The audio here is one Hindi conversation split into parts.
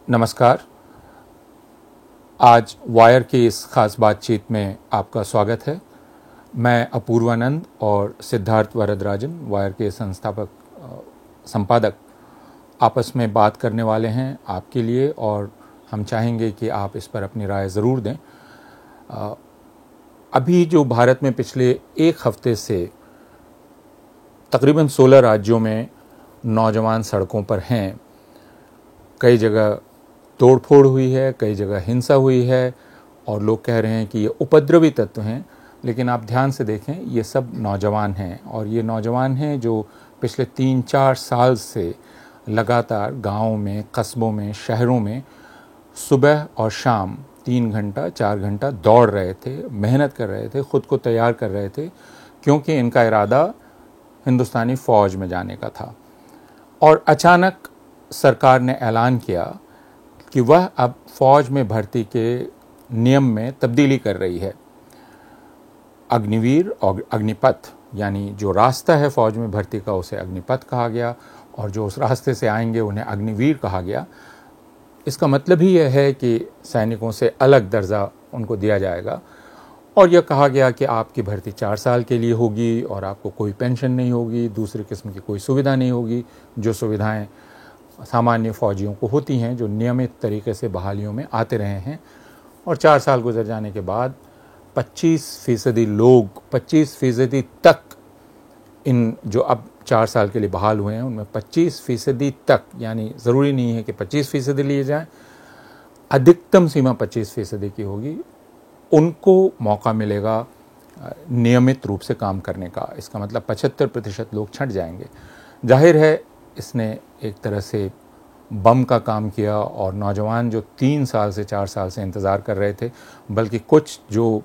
नमस्कार। आज वायर की इस खास बातचीत में आपका स्वागत है। मैं अपूर्वानंद और सिद्धार्थ वरदराजन, वायर के संस्थापक संपादक, आपस में बात करने वाले हैं आपके लिए, और हम चाहेंगे कि आप इस पर अपनी राय ज़रूर दें। अभी जो भारत में पिछले एक हफ्ते से तकरीबन 16 राज्यों में नौजवान सड़कों पर हैं, कई जगह तोड़फोड़ हुई है, कई जगह हिंसा हुई है, और लोग कह रहे हैं कि ये उपद्रवी तत्व हैं। लेकिन आप ध्यान से देखें, ये सब नौजवान हैं, और ये नौजवान हैं जो पिछले 3-4 साल से लगातार गाँवों में, कस्बों में, शहरों में सुबह और शाम 3 घंटा 4 घंटा दौड़ रहे थे, मेहनत कर रहे थे, ख़ुद को तैयार कर रहे थे, क्योंकि इनका इरादा हिंदुस्तानी फ़ौज में जाने का था। और अचानक सरकार ने ऐलान किया कि वह अब फ़ौज में भर्ती के नियम में तब्दीली कर रही है। अग्निवीर और अग्निपथ, यानी जो रास्ता है फ़ौज में भर्ती का, उसे अग्निपथ कहा गया, और जो उस रास्ते से आएंगे उन्हें अग्निवीर कहा गया। इसका मतलब ही यह है कि सैनिकों से अलग दर्जा उनको दिया जाएगा, और यह कहा गया कि आपकी भर्ती 4 साल के लिए होगी, और आपको कोई पेंशन नहीं होगी, दूसरे किस्म की कोई सुविधा नहीं होगी, जो सुविधाएं सामान्य फ़ौजियों को होती हैं जो नियमित तरीके से बहालियों में आते रहे हैं। और 4 साल गुजर जाने के बाद 25% लोग, 25% तक, इन जो अब 4 साल के लिए बहाल हुए हैं उनमें 25% तक, यानी ज़रूरी नहीं है कि 25% लिए जाएं, अधिकतम सीमा 25% की होगी, उनको मौका मिलेगा नियमित रूप से काम करने का। इसका मतलब 75% लोग छंट जाएंगे। जाहिर है इसने एक तरह से बम का काम किया, और नौजवान जो 3 साल से 4 साल से इंतज़ार कर रहे थे, बल्कि कुछ जो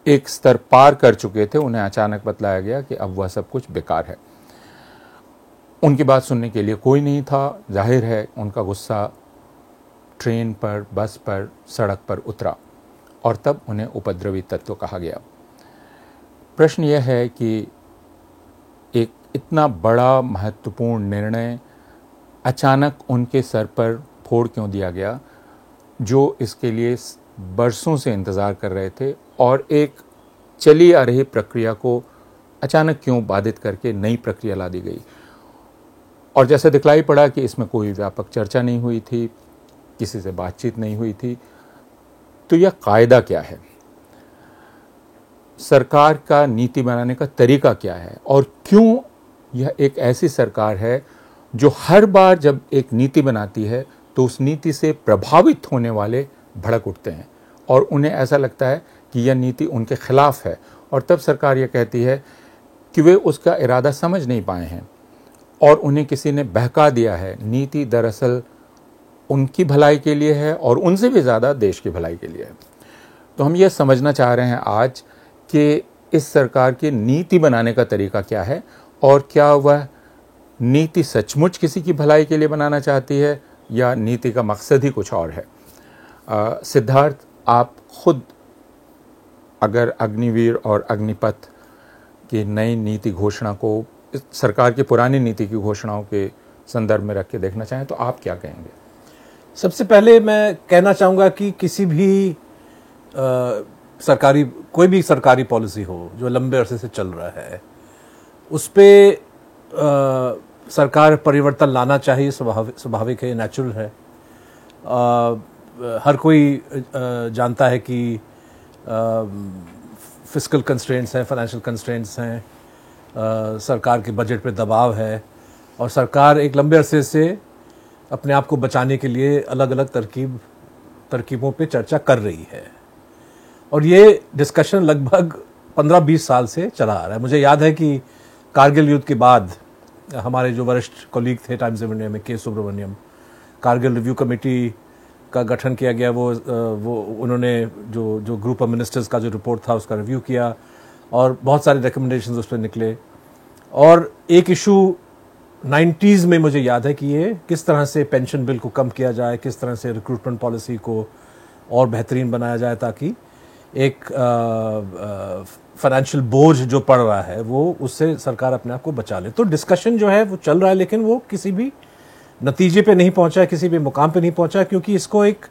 एक स्तर पार कर चुके थे, उन्हें अचानक बतलाया गया कि अब वह सब कुछ बेकार है। उनकी बात सुनने के लिए कोई नहीं था। जाहिर है उनका गुस्सा ट्रेन पर, बस पर, सड़क पर उतरा, और तब उन्हें उपद्रवी तत्व कहा गया। प्रश्न यह है कि एक इतना बड़ा महत्वपूर्ण निर्णय अचानक उनके सर पर फोड़ क्यों दिया गया, जो इसके लिए बरसों से इंतज़ार कर रहे थे, और एक चली आ रही प्रक्रिया को अचानक क्यों बाधित करके नई प्रक्रिया ला दी गई। और जैसे दिखलाई पड़ा कि इसमें कोई व्यापक चर्चा नहीं हुई थी, किसी से बातचीत नहीं हुई थी, तो यह कायदा क्या है, सरकार का नीति बनाने का तरीका क्या है, और क्यों यह एक ऐसी सरकार है जो हर बार जब एक नीति बनाती है तो उस नीति से प्रभावित होने वाले भड़क उठते हैं, और उन्हें ऐसा लगता है कि यह नीति उनके खिलाफ है, और तब सरकार यह कहती है कि वे उसका इरादा समझ नहीं पाए हैं, और उन्हें किसी ने बहका दिया है। नीति दरअसल उनकी भलाई के लिए है, और उनसे भी ज़्यादा देश की भलाई के लिए है। तो हम ये समझना चाह रहे हैं आज कि इस सरकार की नीति बनाने का तरीका क्या है, और क्या वह नीति सचमुच किसी की भलाई के लिए बनाना चाहती है, या नीति का मकसद ही कुछ और है। सिद्धार्थ, आप खुद अगर अग्निवीर और अग्निपथ की नई नीति घोषणा को सरकार की पुरानी नीति की घोषणाओं के संदर्भ में रख के देखना चाहें, तो आप क्या कहेंगे? सबसे पहले मैं कहना चाहूँगा कि किसी भी कोई भी सरकारी पॉलिसी हो जो लंबे अरसे से चल रहा है, उस पे सरकार परिवर्तन लाना चाहिए, स्वाभाविक है, नेचुरल है। हर कोई जानता है कि फिस्कल कंस्ट्रेंट्स हैं, फाइनेंशियल कंस्ट्रेंट्स हैं, सरकार के बजट पे दबाव है, और सरकार एक लंबे अरसे से अपने आप को बचाने के लिए अलग अलग तरकीबों पे चर्चा कर रही है, और ये डिस्कशन लगभग 15-20 साल से चला आ रहा है। मुझे याद है कि कारगिल युद्ध के बाद हमारे जो वरिष्ठ कॉलीग थे टाइम्स ऑफ इंडिया में, के सुब्रमण्यम, कारगिल रिव्यू कमेटी का गठन किया गया। वो उन्होंने जो ग्रुप ऑफ मिनिस्टर्स का जो रिपोर्ट था उसका रिव्यू किया, और बहुत सारे रिकमेंडेशंस उस पर निकले। और एक इशू 90s में मुझे याद है कि ये किस तरह से पेंशन बिल को कम किया जाए, किस तरह से रिक्रूटमेंट पॉलिसी को और बेहतरीन बनाया जाए, ताकि एक फाइनेंशियल बोझ जो पड़ रहा है वो उससे सरकार अपने आप को बचा ले। तो डिस्कशन जो है वो चल रहा है, लेकिन वो किसी भी नतीजे पे नहीं पहुंचा, किसी भी मुकाम पे नहीं पहुंचा, क्योंकि इसको एक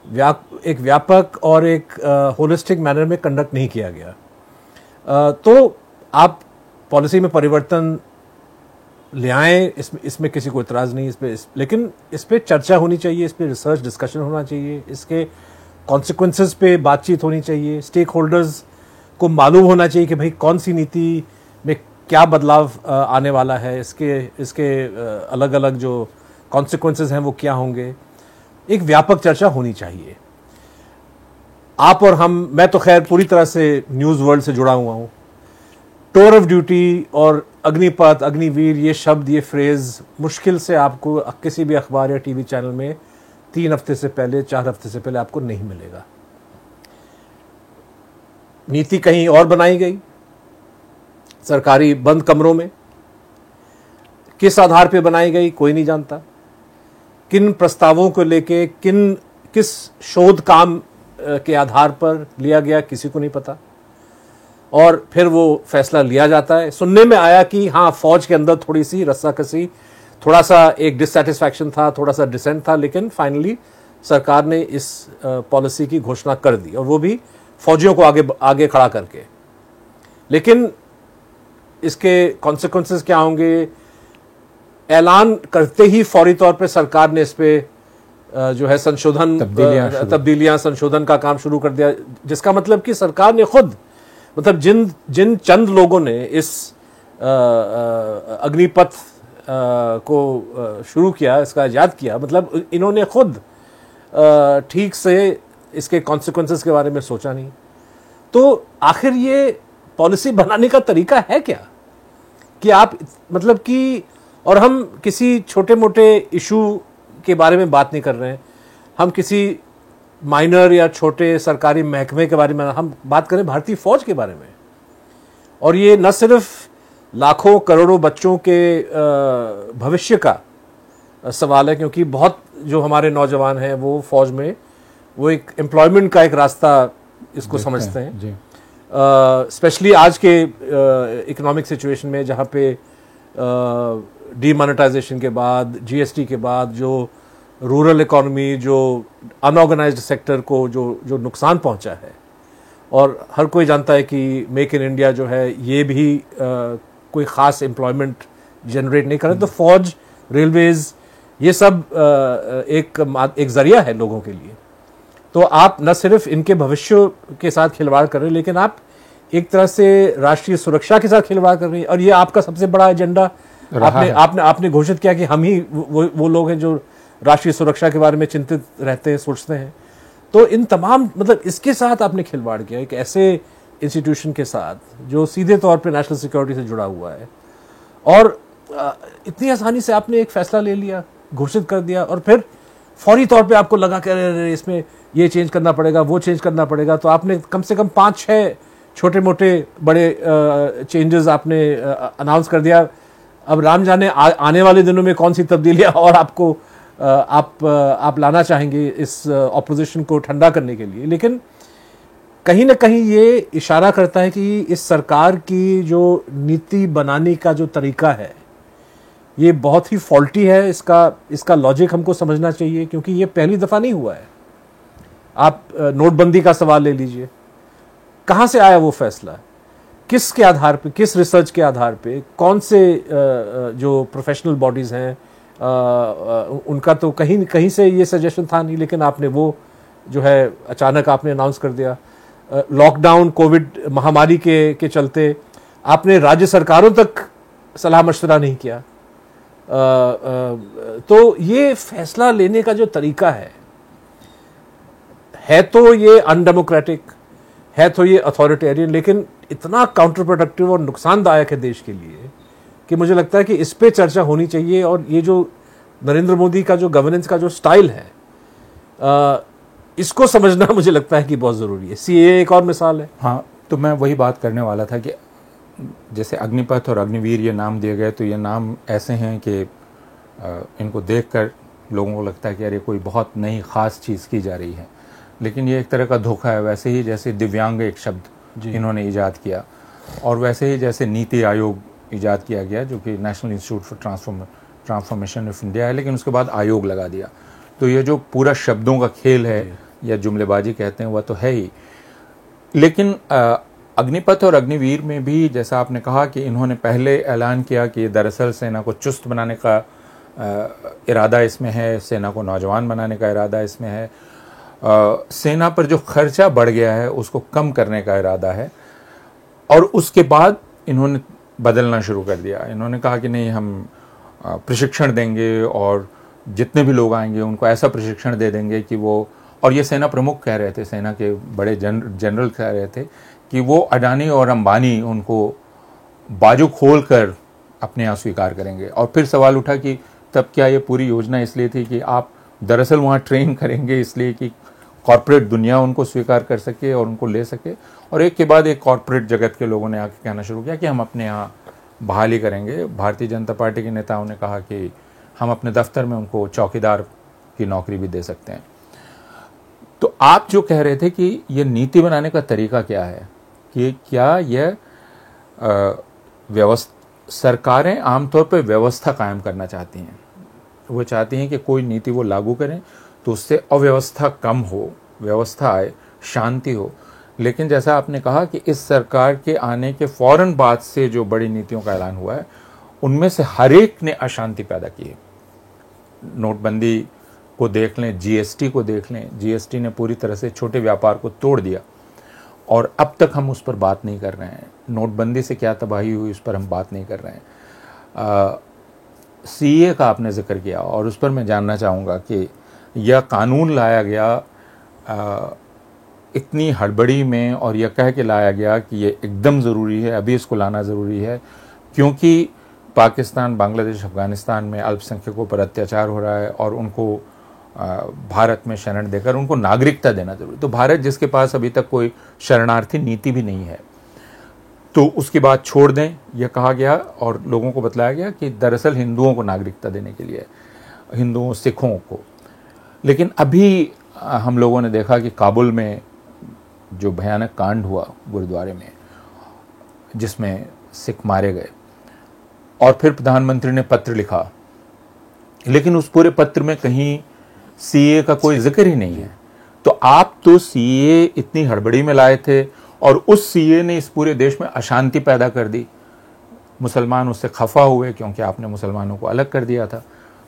व्यापक और एक होलिस्टिक मैनर में कंडक्ट नहीं किया गया। तो आप पॉलिसी में परिवर्तन ले आए, इसमें किसी को इतराज़ नहीं, लेकिन इस पे चर्चा होनी चाहिए, इस पे रिसर्च डिस्कशन होना चाहिए, इसके कॉन्सिक्वेंसेस पे बातचीत होनी चाहिए, स्टेक होल्डर्स को मालूम होना चाहिए कि भाई कौन सी नीति में क्या बदलाव आने वाला है, इसके अलग अलग जो कॉन्सिक्वेंसेस हैं वो क्या होंगे। एक व्यापक चर्चा होनी चाहिए। आप और हम, मैं तो खैर पूरी तरह से न्यूज़ वर्ल्ड से जुड़ा हुआ हूँ। टूर ऑफ ड्यूटी और अग्निपथ, अग्निवीर, ये शब्द, ये फ्रेज मुश्किल से आपको किसी भी अखबार या टीवी चैनल में 3 हफ्ते से पहले, 4 हफ्ते से पहले आपको नहीं मिलेगा। नीति कहीं और बनाई गई, सरकारी बंद कमरों में। किस आधार पे बनाई गई कोई नहीं जानता। किन प्रस्तावों को लेके, किस शोध काम के आधार पर लिया गया, किसी को नहीं पता। और फिर वो फैसला लिया जाता है। सुनने में आया कि हाँ, फौज के अंदर थोड़ी सी रस्साकसी, थोड़ा सा एक डिससैटिस्फैक्शन था, थोड़ा सा डिसेंट था, लेकिन फाइनली सरकार ने इस पॉलिसी की घोषणा कर दी, और वो भी फौजियों को आगे खड़ा करके। लेकिन इसके कॉन्सिक्वेंसेस क्या होंगे, ऐलान करते ही फौरी तौर पे सरकार ने इस पे जो है तब्दीलियां, संशोधन का काम शुरू कर दिया, जिसका मतलब कि सरकार ने खुद, मतलब जिन चंद लोगों ने इस अग्निपथ को शुरू किया, इसका इजाद किया, मतलब इन्होंने खुद ठीक से इसके कॉन्सिक्वेंसेस के बारे में सोचा नहीं। तो आखिर ये पॉलिसी बनाने का तरीका है क्या कि आप, मतलब कि, और हम किसी छोटे मोटे इशू के बारे में बात नहीं कर रहे हैं, हम किसी माइनर या छोटे सरकारी महकमे के बारे में, हम बात करें भारतीय फौज के बारे में। और ये न सिर्फ लाखों करोड़ों बच्चों के भविष्य का सवाल है, क्योंकि बहुत जो हमारे नौजवान हैं वो फौज में, वो एक एम्प्लॉयमेंट का एक रास्ता इसको समझते हैं। स्पेशली आज के इकोनॉमिक सिचुएशन में, जहाँ पे डीमोनेटाइजेशन के बाद, जीएसटी के बाद जो रूरल इकोनॉमी, जो अनऑर्गेनाइज्ड सेक्टर को जो नुकसान पहुंचा है, और हर कोई जानता है कि मेक इन इंडिया जो है ये भी कोई ख़ास एम्प्लॉयमेंट जनरेट नहीं कर रहे। तो फौज, रेलवेज, ये सब एक जरिया है लोगों के लिए। तो आप न सिर्फ इनके भविष्य के साथ खिलवाड़ कर रहे हैं, लेकिन आप एक तरह से राष्ट्रीय सुरक्षा के साथ खिलवाड़ कर रहे हैं। और ये आपका सबसे बड़ा एजेंडा आपने घोषित किया कि हम ही वो लोग हैं जो राष्ट्रीय सुरक्षा के बारे में चिंतित रहते हैं, सोचते हैं। तो इन तमाम, मतलब इसके साथ आपने खिलवाड़ किया, एक ऐसे इंस्टीट्यूशन के साथ जो सीधे तौर पे नेशनल सिक्योरिटी से जुड़ा हुआ है, और इतनी आसानी से आपने एक फैसला ले लिया, घोषित कर दिया, और फिर फौरी तौर पे आपको लगा कि इसमें ये चेंज करना पड़ेगा, वो चेंज करना पड़ेगा। तो आपने कम से कम 5-6 छोटे मोटे बड़े चेंजेस आपने अनाउंस कर दिया। अब राम जाने आने वाले दिनों में कौन सी तब्दीलियां और आपको आप लाना चाहेंगे इस ऑपोजिशन को ठंडा करने के लिए। लेकिन कहीं ना कहीं ये इशारा करता है कि इस सरकार की जो नीति बनाने का जो तरीका है ये बहुत ही फॉल्टी है। इसका लॉजिक हमको समझना चाहिए, क्योंकि ये पहली दफ़ा नहीं हुआ है। आप नोटबंदी का सवाल ले लीजिए, कहाँ से आया वो फैसला, किसके आधार पे, किस रिसर्च के आधार पे, कौन से जो प्रोफेशनल बॉडीज़ हैं उनका तो कहीं से ये सजेशन था नहीं, लेकिन आपने वो जो है अचानक आपने अनाउंस कर दिया। लॉकडाउन, कोविड महामारी के चलते आपने राज्य सरकारों तक सलाह मशवरा नहीं किया। तो ये फैसला लेने का जो तरीका है तो ये अनडेमोक्रेटिक है, तो ये अथॉरिटेरियन, लेकिन इतना काउंटर प्रोडक्टिव और नुकसानदायक है देश के लिए कि मुझे लगता है कि इस पे चर्चा होनी चाहिए। और ये जो नरेंद्र मोदी का जो गवर्नेंस का जो स्टाइल है, इसको समझना मुझे लगता है कि बहुत ज़रूरी है। सीएए एक और मिसाल है। हाँ, तो मैं वही बात करने वाला था कि जैसे अग्निपथ और अग्निवीर ये नाम दिए गए, तो ये नाम ऐसे हैं कि इनको देखकर लोगों को लगता है कि अरे कोई बहुत नई ख़ास चीज़ की जा रही है, लेकिन ये एक तरह का धोखा है। वैसे ही जैसे दिव्यांग एक शब्द इन्होंने ईजाद किया, और वैसे ही जैसे नीति आयोग ईजाद किया गया, जो कि national institute for transformation of India है, लेकिन उसके बाद आयोग लगा दिया। तो ये जो पूरा शब्दों का खेल है या जुमलेबाजी कहते हैं वह तो है ही। लेकिन अग्निपथ और अग्निवीर में भी जैसा आपने कहा कि इन्होंने पहले ऐलान किया कि दरअसल सेना को चुस्त बनाने का इरादा इसमें है, सेना को नौजवान बनाने का इरादा इसमें है, सेना पर जो खर्चा बढ़ गया है उसको कम करने का इरादा है। और उसके बाद इन्होंने बदलना शुरू कर दिया। इन्होंने कहा कि नहीं, हम प्रशिक्षण देंगे और जितने भी लोग आएंगे उनको ऐसा प्रशिक्षण दे देंगे कि वो, और ये सेना प्रमुख कह रहे थे, सेना के बड़े जनरल कह रहे थे कि वो अडानी और अंबानी उनको बाजू खोल कर अपने यहाँ स्वीकार करेंगे। और फिर सवाल उठा कि तब क्या ये पूरी योजना इसलिए थी कि आप दरअसल वहाँ ट्रेन करेंगे इसलिए कि कॉरपोरेट दुनिया उनको स्वीकार कर सके और उनको ले सके। और एक के बाद एक कॉरपोरेट जगत के लोगों ने आके कहना शुरू किया कि हम अपने यहाँ बहाली करेंगे। भारतीय जनता पार्टी के नेताओं ने कहा कि हम अपने दफ्तर में उनको चौकीदार की नौकरी भी दे सकते हैं। तो आप जो कह रहे थे कि ये नीति बनाने का तरीका क्या है, कि क्या यह सरकारें आमतौर पर व्यवस्था कायम करना चाहती हैं। वो चाहती हैं कि कोई नीति वो लागू करें तो उससे अव्यवस्था कम हो, व्यवस्था आए, शांति हो। लेकिन जैसा आपने कहा कि इस सरकार के आने के फौरन बाद से जो बड़ी नीतियों का ऐलान हुआ है उनमें से हर एक ने अशांति पैदा की है। नोटबंदी को देख लें, जीएसटी को देख लें, जीएसटी ने पूरी तरह से छोटे व्यापार को तोड़ दिया और अब तक हम उस पर बात नहीं कर रहे हैं। नोटबंदी से क्या तबाही हुई उस पर हम बात नहीं कर रहे हैं। सीए का आपने जिक्र किया और उस पर मैं जानना चाहूँगा कि यह कानून लाया गया इतनी हड़बड़ी में और यह कह के लाया गया कि ये एकदम ज़रूरी है, अभी इसको लाना ज़रूरी है क्योंकि पाकिस्तान, बांग्लादेश, अफ़गानिस्तान में अल्पसंख्यकों पर अत्याचार हो रहा है और उनको भारत में शरण देकर उनको नागरिकता देना जरूरी। तो भारत जिसके पास अभी तक कोई शरणार्थी नीति भी नहीं है तो उसकी बात छोड़ दें, यह कहा गया और लोगों को बतलाया गया कि दरअसल हिंदुओं को नागरिकता देने के लिए, हिंदुओं, सिखों को। लेकिन अभी हम लोगों ने देखा कि काबुल में जो भयानक कांड हुआ गुरुद्वारे में जिसमें सिख मारे गए और फिर प्रधानमंत्री ने पत्र लिखा, लेकिन उस पूरे पत्र में कहीं सीए का कोई जिक्र ही नहीं है। तो आप तो सीए इतनी हड़बड़ी में लाए थे और उस सीए ने इस पूरे देश में अशांति पैदा कर दी। मुसलमान उससे खफा हुए क्योंकि आपने मुसलमानों को अलग कर दिया था।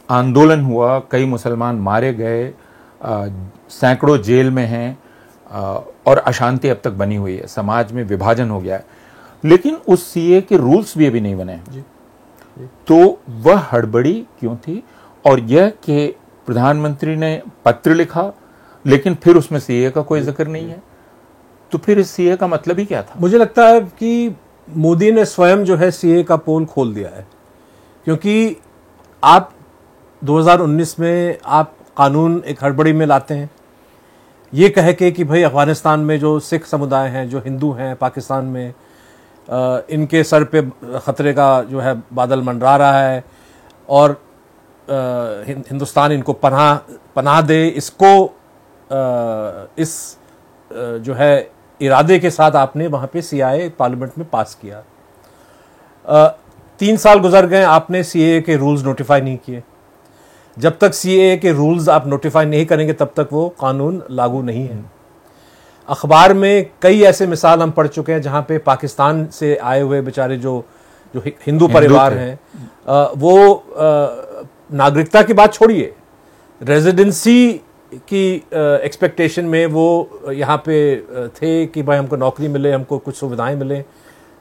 आंदोलन हुआ, कई मुसलमान मारे गए, सैकड़ों जेल में हैं और अशांति अब तक बनी हुई है, समाज में विभाजन हो गया है। लेकिन उस सीए के रूल्स भी अभी नहीं बने। तो वह हड़बड़ी क्यों थी? और यह कि प्रधानमंत्री ने पत्र लिखा लेकिन फिर उसमें सीए का कोई जिक्र नहीं है, तो फिर इस सीए का मतलब ही क्या था? मुझे लगता है कि मोदी ने स्वयं जो है सीए का पोल खोल दिया है, क्योंकि आप 2019 में आप कानून एक हड़बड़ी में लाते हैं ये कह के कि भाई अफगानिस्तान में जो सिख समुदाय हैं, जो हिंदू हैं पाकिस्तान में, इनके सर पे खतरे का जो है बादल मंडरा रहा है और हिंदुस्तान इनको पनाह दे, इसको इस जो है इरादे के साथ आपने वहाँ पे सीआईए पार्लियामेंट में पास किया। 3 साल गुजर गए, आपने सीएए के रूल्स नोटिफाई नहीं किए। जब तक सीएए के रूल्स आप नोटिफाई नहीं करेंगे तब तक वो कानून लागू नहीं है। अखबार में कई ऐसे मिसाल हम पढ़ चुके हैं जहाँ पे पाकिस्तान से आए हुए बेचारे जो हिंदू परिवार हैं, वो नागरिकता की बात छोड़िए, रेजिडेंसी की एक्सपेक्टेशन में वो यहाँ पे थे कि भाई हमको नौकरी मिले, हमको कुछ सुविधाएं मिले,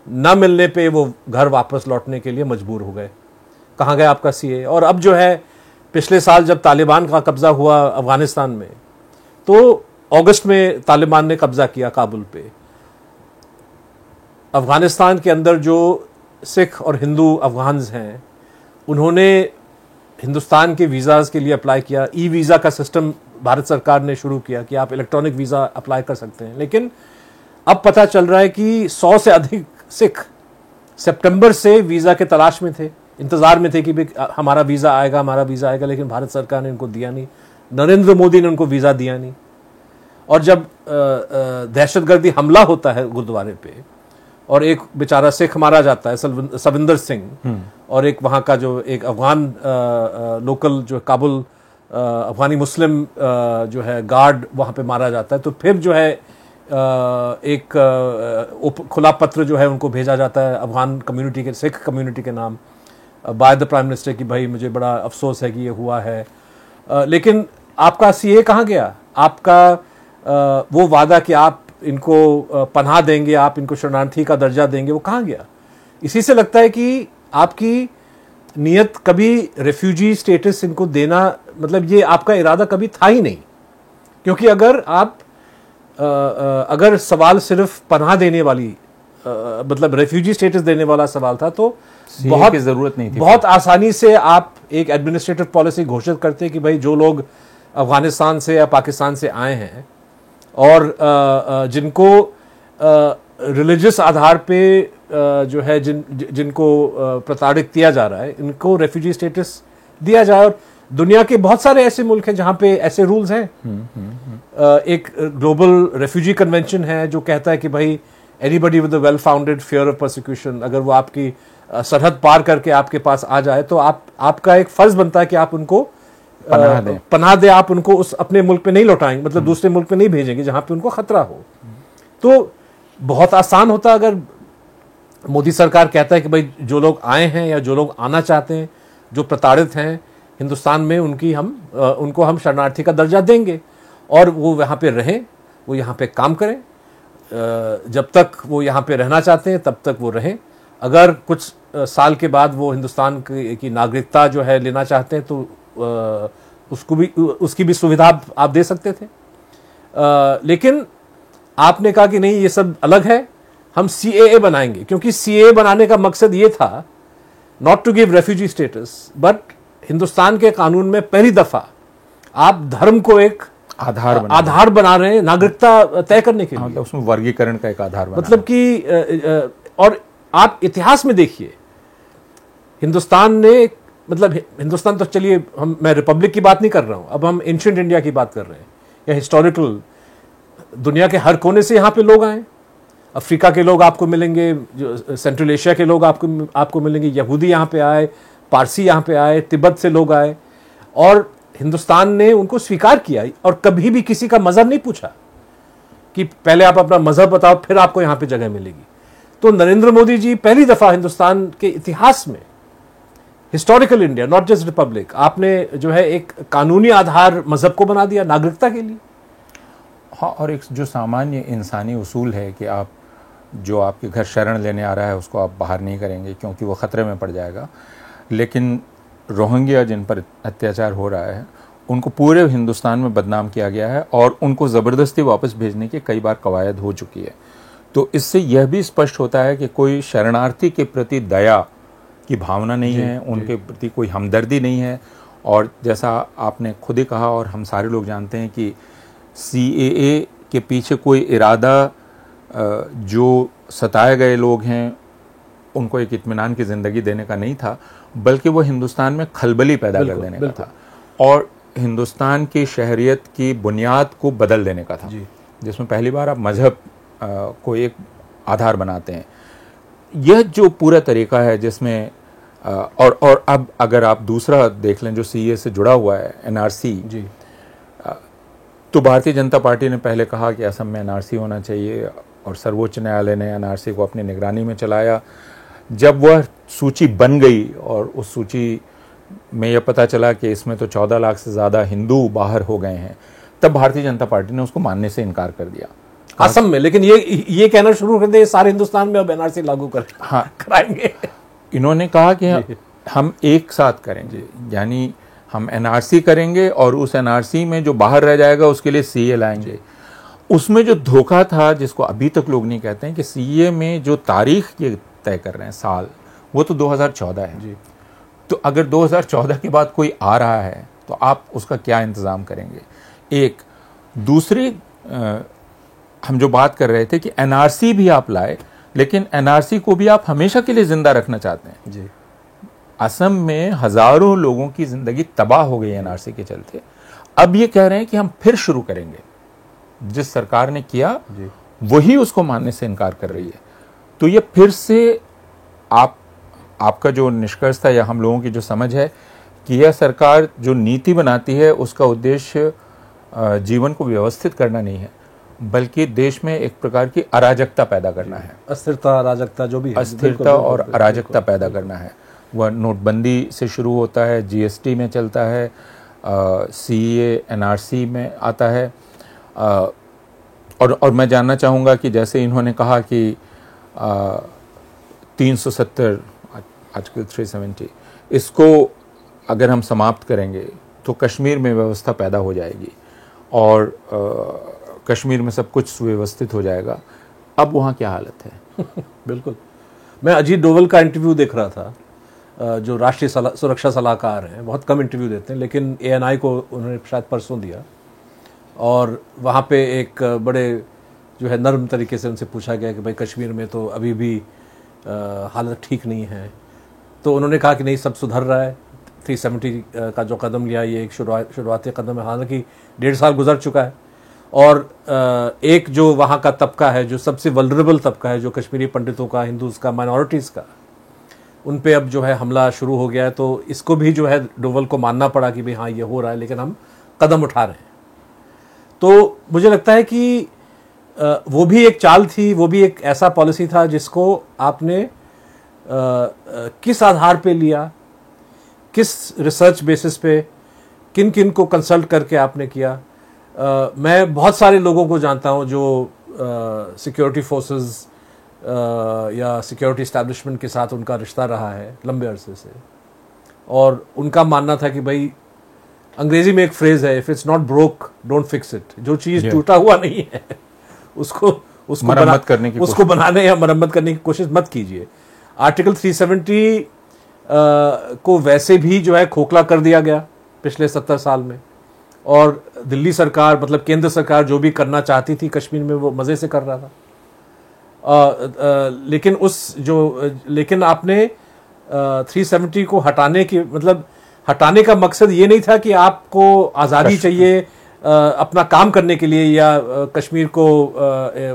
ना मिलने पे वो घर वापस लौटने के लिए मजबूर हो गए। कहाँ गया आपका सीए? और अब जो है पिछले साल जब तालिबान का कब्जा हुआ अफगानिस्तान में, तो अगस्त में तालिबान ने कब्जा किया काबुल पे। अफगानिस्तान के अंदर जो सिख और हिंदू अफगान्स हैं उन्होंने हिंदुस्तान के वीज़ाज के लिए अप्लाई किया। ई वीज़ा का सिस्टम भारत सरकार ने शुरू किया कि आप इलेक्ट्रॉनिक वीज़ा अप्लाई कर सकते हैं। लेकिन अब पता चल रहा है कि 100 से अधिक सिख सितंबर से वीज़ा के तलाश में थे, इंतज़ार में थे कि भाई हमारा वीज़ा आएगा, हमारा वीज़ा आएगा, लेकिन भारत सरकार ने उनको दिया नहीं, नरेंद्र मोदी ने उनको वीज़ा दिया नहीं। और जब दहशतगर्दी हमला होता है गुरुद्वारे पे, और एक बेचारा सिख मारा जाता है सविंदर सिंह, और एक वहाँ का जो एक अफगान लोकल जो काबुल अफगानी मुस्लिम जो है गार्ड वहाँ पे मारा जाता है, तो फिर जो है एक खुला पत्र जो है उनको भेजा जाता है अफगान कम्युनिटी के, सिख कम्युनिटी के नाम, बाय द प्राइम मिनिस्टर कि भाई मुझे बड़ा अफसोस है कि ये हुआ है। लेकिन आपका सीए कहाँ गया? आपका वो वादा कि आप इनको पनाह देंगे, आप इनको शरणार्थी का दर्जा देंगे, वो कहाँ गया? इसी से लगता है कि आपकी नीयत कभी रेफ्यूजी स्टेटस इनको देना, मतलब ये आपका इरादा कभी था ही नहीं। क्योंकि अगर सवाल सिर्फ पनाह देने वाली मतलब रेफ्यूजी स्टेटस देने वाला सवाल था तो बहुत की जरूरत नहीं थी। बहुत आसानी से आप एक एडमिनिस्ट्रेटिव पॉलिसी घोषित करते कि भाई जो लोग अफगानिस्तान से या पाकिस्तान से आए हैं और जिनको रिलीजियस आधार पे जो है जिनको प्रताड़ित किया जा रहा है, इनको रेफ्यूजी स्टेटस दिया जाए। और दुनिया के बहुत सारे ऐसे मुल्क हैं जहां पे ऐसे रूल्स हैं। एक ग्लोबल रेफ्यूजी कन्वेंशन है जो कहता है कि भाई anybody with a well founded fear of prosecution, अगर वो आपकी सरहद पार करके आपके पास आ जाए तो आपका एक फर्ज बनता है कि आप उनको पनाह दे, आप उनको उस अपने मुल्क पे नहीं लौटाएंगे, मतलब दूसरे मुल्क पे नहीं भेजेंगे जहां पे उनको खतरा हो। तो बहुत आसान होता अगर मोदी सरकार कहता है कि भाई जो लोग आए हैं या जो लोग आना चाहते हैं, जो प्रताड़ित हैं हिंदुस्तान में, उनको हम शरणार्थी का दर्जा देंगे और वो यहाँ पे रहें, वो यहाँ पे काम करें, जब तक वो यहाँ पे रहना चाहते हैं तब तक वो रहें। अगर कुछ साल के बाद वो हिंदुस्तान की नागरिकता जो है लेना चाहते हैं तो उसकी भी सुविधा आप दे सकते थे। लेकिन आपने कहा कि नहीं, ये सब अलग है, हम सीएए बनाएंगे। क्योंकि सीएए बनाने का मकसद ये था not to give refugee status, but Hindustan के कानून में पहली दफा आप धर्म को एक आधार बना रहे हैं नागरिकता तय करने के लिए। मतलब उसमें वर्गीकरण का एक आधार बना, मतलब कि और आप इतिहास में देखिए हिंदुस्तान ने, मतलब हिंदुस्तान तो चलिए मैं रिपब्लिक की बात नहीं कर रहा हूं, अब हम एंशिएंट इंडिया की बात कर रहे हैं या हिस्टोरिकल। दुनिया के हर कोने से यहां पे लोग आए, अफ्रीका के लोग आपको मिलेंगे, जो सेंट्रल एशिया के लोग आपको मिलेंगे, यहूदी यहां पे आए, पारसी यहां पे आए, तिब्बत से लोग आए, और हिंदुस्तान ने उनको स्वीकार किया और कभी भी किसी का मजहब नहीं पूछा कि पहले आप अपना मजहब बताओ फिर आपको यहां पे जगह मिलेगी। तो नरेंद्र मोदी जी पहली दफा हिंदुस्तान के इतिहास में, historical India not just Republic, आपने जो है एक कानूनी आधार मजहब को बना दिया नागरिकता के लिए। हाँ, और एक जो सामान्य इंसानी उसूल है कि आप जो आपके घर शरण लेने आ रहा है उसको आप बाहर नहीं करेंगे क्योंकि वो खतरे में पड़ जाएगा। लेकिन रोहिंग्या जिन पर अत्याचार हो रहा है उनको पूरे हिंदुस्तान में बदनाम किया गया है और उनको ज़बरदस्ती वापस भेजने की कई बार कवायद हो चुकी है। तो इससे यह भी स्पष्ट होता है कि कोई शरणार्थी के प्रति दया की भावना नहीं है, उनके प्रति कोई हमदर्दी नहीं है। और जैसा आपने खुद ही कहा और हम सारे लोग जानते हैं कि सीएए के पीछे कोई इरादा जो सताए गए लोग हैं उनको एक इत्मीनान की ज़िंदगी देने का नहीं था, बल्कि वो हिंदुस्तान में खलबली पैदा कर देने का था और हिंदुस्तान की शहरियत की बुनियाद को बदल देने का था, जिसमें पहली बार आप मजहब को एक आधार बनाते हैं। यह जो पूरा तरीका है जिसमें और अब अगर आप दूसरा देख लें जो सीए से जुड़ा हुआ है, एनआरसी, तो भारतीय जनता पार्टी ने पहले कहा कि असम में एनआरसी होना चाहिए और सर्वोच्च न्यायालय ने एनआरसी को अपनी निगरानी में चलाया। जब वह सूची बन गई और उस सूची में यह पता चला कि इसमें तो 14 लाख से ज़्यादा हिंदू बाहर हो गए हैं, तब भारतीय जनता पार्टी ने उसको मानने से इनकार कर दिया असम में। लेकिन ये कहना शुरू कर दिया सारे हिंदुस्तान में अब एनआरसी लागू कराएंगे। इन्होंने कहा कि हम एक साथ करेंगे, यानी हम एनआरसी करेंगे और उस एनआरसी में जो बाहर रह जाएगा उसके लिए सीए लाएंगे। उसमें जो धोखा था जिसको अभी तक लोग नहीं कहते हैं कि सीए में जो तारीख ये तय कर रहे हैं साल, वो तो 2014 है। तो अगर 2014 के बाद कोई आ रहा है तो आप उसका क्या इंतज़ाम करेंगे? एक दूसरी हम जो बात कर रहे थे कि एनआरसी भी आप लाए, लेकिन एनआरसी को भी आप हमेशा के लिए जिंदा रखना चाहते हैं। जी, असम में हजारों लोगों की जिंदगी तबाह हो गई एनआरसी के चलते। अब ये कह रहे हैं कि हम फिर शुरू करेंगे। जिस सरकार ने किया वही उसको मानने से इनकार कर रही है। तो ये फिर से आपका जो निष्कर्ष था या हम लोगों की जो समझ है कि यह सरकार जो नीति बनाती है उसका उद्देश्य जीवन को व्यवस्थित करना नहीं है, बल्कि देश में एक प्रकार की अराजकता पैदा करना है। अस्थिरता, अराजकता, जो भी है, अस्थिरता और अराजकता पैदा करना है। वह नोटबंदी से शुरू होता है, जीएसटी में चलता है, सीए, एनआरसी में आता है। और मैं जानना चाहूँगा कि जैसे इन्होंने कहा कि 370 आर्टिकल 370 इसको अगर हम समाप्त करेंगे तो कश्मीर में व्यवस्था पैदा हो जाएगी और कश्मीर में सब कुछ सुव्यवस्थित हो जाएगा। अब वहाँ क्या हालत है? बिल्कुल। मैं अजीत डोवल का इंटरव्यू देख रहा था, जो राष्ट्रीय सुरक्षा सलाहकार हैं, बहुत कम इंटरव्यू देते हैं, लेकिन ANI को उन्होंने शायद परसों दिया और वहाँ पे एक बड़े जो है नर्म तरीके से उनसे पूछा गया कि भाई कश्मीर में तो अभी भी हालत ठीक नहीं है। तो उन्होंने कहा कि नहीं, सब सुधर रहा है। 370 का जो कदम लिया ये एक शुरुआती कदम है, हालांकि 1.5 साल गुजर चुका है और एक जो वहाँ का तबका है, जो सबसे वल्नरेबल तबका है, जो कश्मीरी पंडितों का, हिंदूज का, माइनॉरिटीज़ का, उन पे अब जो है हमला शुरू हो गया है। तो इसको भी जो है डोवल को मानना पड़ा कि भाई हाँ ये हो रहा है, लेकिन हम कदम उठा रहे हैं। तो मुझे लगता है कि वो भी एक चाल थी, वो भी एक ऐसा पॉलिसी था जिसको आपने किस आधार पे लिया, किस रिसर्च बेसिस पे, किन किन को कंसल्ट करके आपने किया। मैं बहुत सारे लोगों को जानता हूं जो सिक्योरिटी फोर्सेस या सिक्योरिटी इस्टेब्लिशमेंट के साथ उनका रिश्ता रहा है लंबे अरसे से, और उनका मानना था कि भाई, अंग्रेजी में एक फ्रेज है, if it's not broke don't fix it. जो चीज टूटा हुआ नहीं है उसको बनाने या मरम्मत करने की कोशिश मत कीजिए। आर्टिकल 370 को वैसे भी जो है खोखला कर दिया गया पिछले 70 साल में, और दिल्ली सरकार, मतलब केंद्र सरकार, जो भी करना चाहती थी कश्मीर में वो मजे से कर रहा था। लेकिन आपने 370 को हटाने का मकसद ये नहीं था कि आपको आज़ादी चाहिए अपना काम करने के लिए या कश्मीर को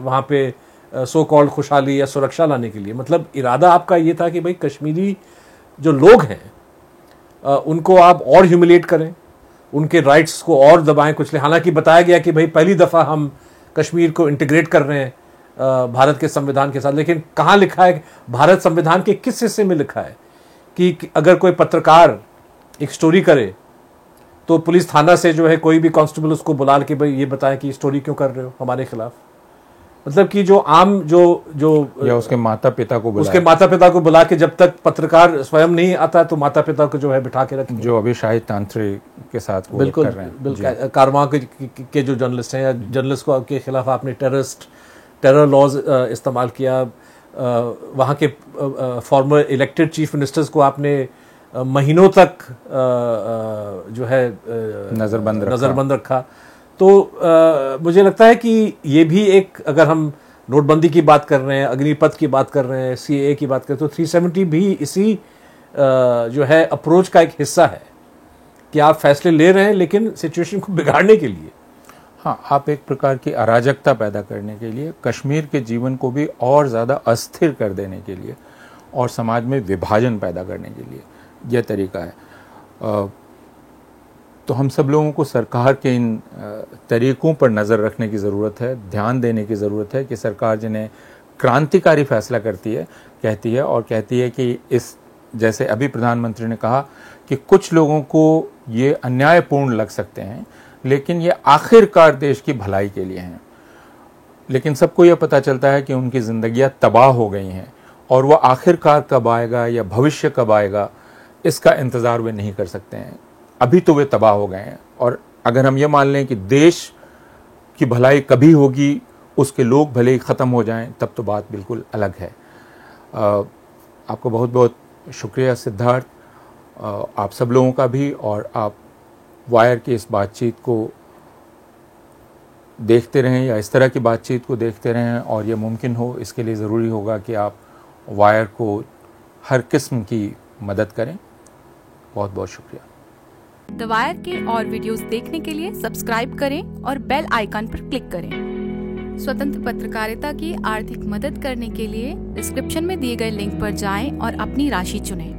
वहाँ पे सो कॉल्ड खुशहाली या सुरक्षा लाने के लिए। मतलब इरादा आपका ये था कि भाई कश्मीरी जो लोग हैं उनको आप और ह्यूमिलेट करें, उनके राइट्स को और दबाएं, कुचलें। हालांकि बताया गया कि भाई पहली दफ़ा हम कश्मीर को इंटीग्रेट कर रहे हैं भारत के संविधान के साथ, लेकिन कहाँ लिखा है, भारत संविधान के किस हिस्से में लिखा है कि अगर कोई पत्रकार एक स्टोरी करे तो पुलिस थाना से जो है कोई भी कांस्टेबल उसको बुला के भाई ये बताए कि स्टोरी क्यों कर रहे हो हमारे खिलाफ। मतलब कि जो आम जो या उसके माता पिता को बुला के, जब तक पत्रकार स्वयं नहीं आता तो माता पिता को जो है बिठा के रखें, जो अभी शाहिद तांत्रे के साथ वो बिल्कुल कर रहे हैं। बिल्कुल कारवां के जो जर्नलिस्ट हैं या जर्नलिस्ट को के खिलाफ आपने टेरर लॉज इस्तेमाल किया। वहाँ के फॉर्मर इलेक्टेड चीफ मिनिस्टर्स को आपने महीनों तक जो है नजरबंद रखा। तो मुझे लगता है कि ये भी एक, अगर हम नोटबंदी की बात कर रहे हैं, अग्निपथ की बात कर रहे हैं, CAA की बात कर रहे हैं, तो 370 भी इसी जो है अप्रोच का एक हिस्सा है कि आप फैसले ले रहे हैं लेकिन सिचुएशन को बिगाड़ने के लिए। हाँ, आप एक प्रकार की अराजकता पैदा करने के लिए, कश्मीर के जीवन को भी और ज़्यादा अस्थिर कर देने के लिए और समाज में विभाजन पैदा करने के लिए यह तरीका है। तो हम सब लोगों को सरकार के इन तरीकों पर नज़र रखने की ज़रूरत है, ध्यान देने की ज़रूरत है कि सरकार जिन्हें क्रांतिकारी फैसला कहती है कि इस, जैसे अभी प्रधानमंत्री ने कहा कि कुछ लोगों को ये अन्यायपूर्ण लग सकते हैं, लेकिन ये आखिरकार देश की भलाई के लिए हैं। लेकिन सबको यह पता चलता है कि उनकी ज़िंदगियां तबाह हो गई हैं और वह आखिरकार कब आएगा या भविष्य कब आएगा, इसका इंतज़ार वे नहीं कर सकते हैं। अभी तो वे तबाह हो गए हैं, और अगर हम ये मान लें कि देश की भलाई कभी होगी, उसके लोग भले ही ख़त्म हो जाएं, तब तो बात बिल्कुल अलग है। आपको बहुत बहुत शुक्रिया सिद्धार्थ, आप सब लोगों का भी, और आप वायर की इस बातचीत को देखते रहें या इस तरह की बातचीत को देखते रहें, और ये मुमकिन हो इसके लिए ज़रूरी होगा कि आप वायर को हर किस्म की मदद करें। बहुत बहुत शुक्रिया। द वायर के और वीडियोस देखने के लिए सब्सक्राइब करें और बेल आइकन पर क्लिक करें। स्वतंत्र पत्रकारिता की आर्थिक मदद करने के लिए डिस्क्रिप्शन में दिए गए लिंक पर जाएं और अपनी राशि चुनें।